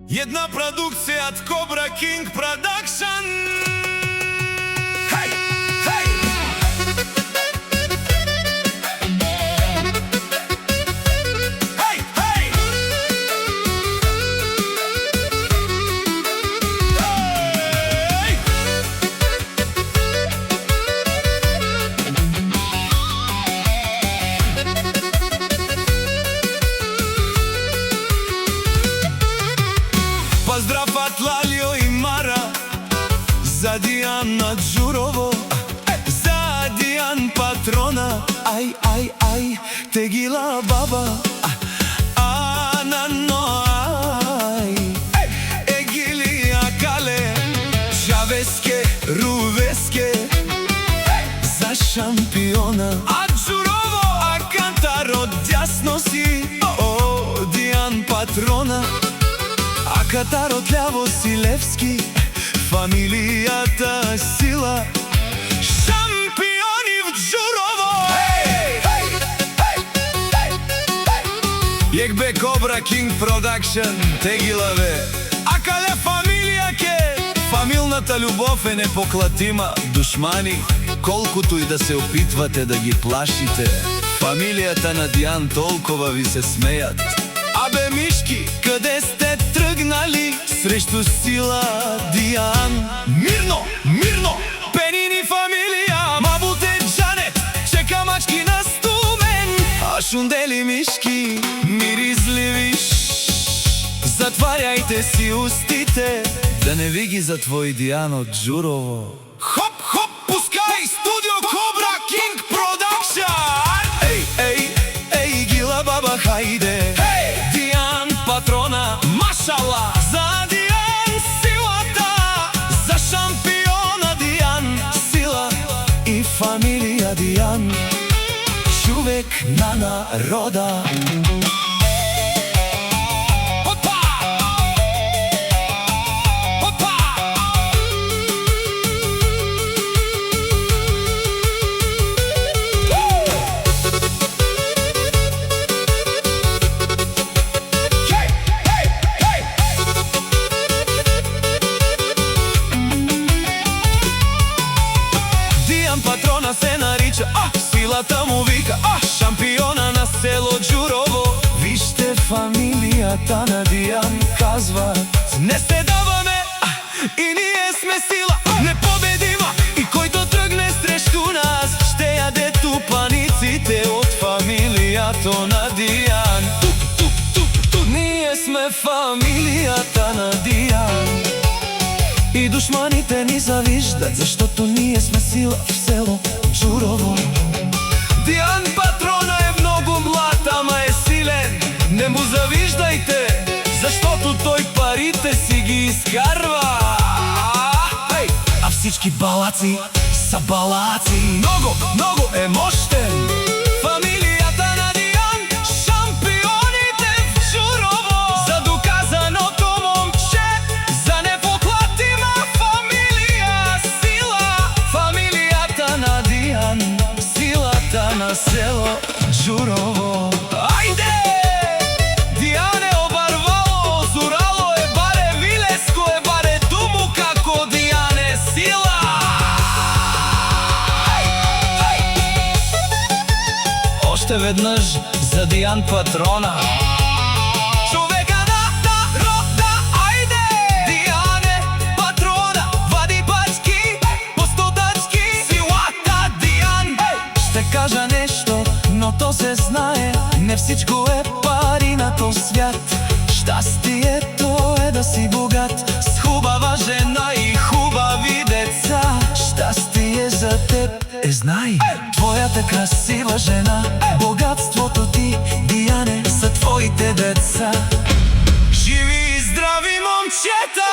Една продукција од Cobra King Production. Хеј, хеј! Хеј, хеј! Хеј! Поздрав от Лалио и Мара за Дијана Џурово, за Дијан Патрона, ај, ај, ај, Тегила баба, Анано, ај, Егилија Кале, Чавеске, Рувеске, за шампиона. А Џурово, а кантар од дјасно си, о, Дијан Патрона. А катар од љаво си Левски, фамилијата сила, шампиони в Џурово. Јекбе Cobra King Production, Тегилаве. А кале фамилија ке, фамилната љубов е непоклатима. Душмани, колкуту и да се опитвате да ги плашите, фамилијата на Дијан толкова ви се смејат. Абе мишки, каде сте тргнали срешту сила Дијан? Мирно, мирно, Пенини фамилија, Мабуте Джанет, чека мачки на стумен. А шундели мишки, миризливи, затваряјте си устите, да не ви ги затвори Дијан од Џурово. Хоп, хоп, пускај студио Cobra King Production. Ей, ей, ей, Гила баба, хајде. Патрона, машала, за Дијан силата, за шампиона Дијан сила и фамилија Дијан, човек на народа. Патрона се нарича, силата му вика, шампиона на село Џурово. Вижте фамилијата на Дијан, казват, не се даваме и ние сме сила непобедима, и којто тргне срешту нас ще јаде тупаниците од фамилијата на Дијан. Ние сме фамилијата на Дијан и душманите ни завиждат, заштото ние сме сила в село Џурово. Дијан Патрона е многу млад, ама е силен, не му завиждајте, заштото тој парите си ги изкарва. А всички балаци са балаци. Много, много е мощен. Фамилијата на Дијан, шампионите в Џурово. За доказаното момче, за непоклатима фамилија сила. Фамилијата на Дијан, силата на село Џурово. Ајде! Дијан е обарвало, озурало е баре вилеско, е баре думу како Дијан е сила. Оште веднаш за Дијан Патрона, човека на народа, ајде! Дијан е Патрона, вади пачки, постотачки, силата Дијан. Ще кажа нешто, но то се знае, не всичко е пари на тој свят. Щастието е да си богат, с хубава жена и хубави деца. Щастие за теб е, знай, твојата красива жена. Богатството ти, Дијане, са твоите деца. Живи и здрави, момчета!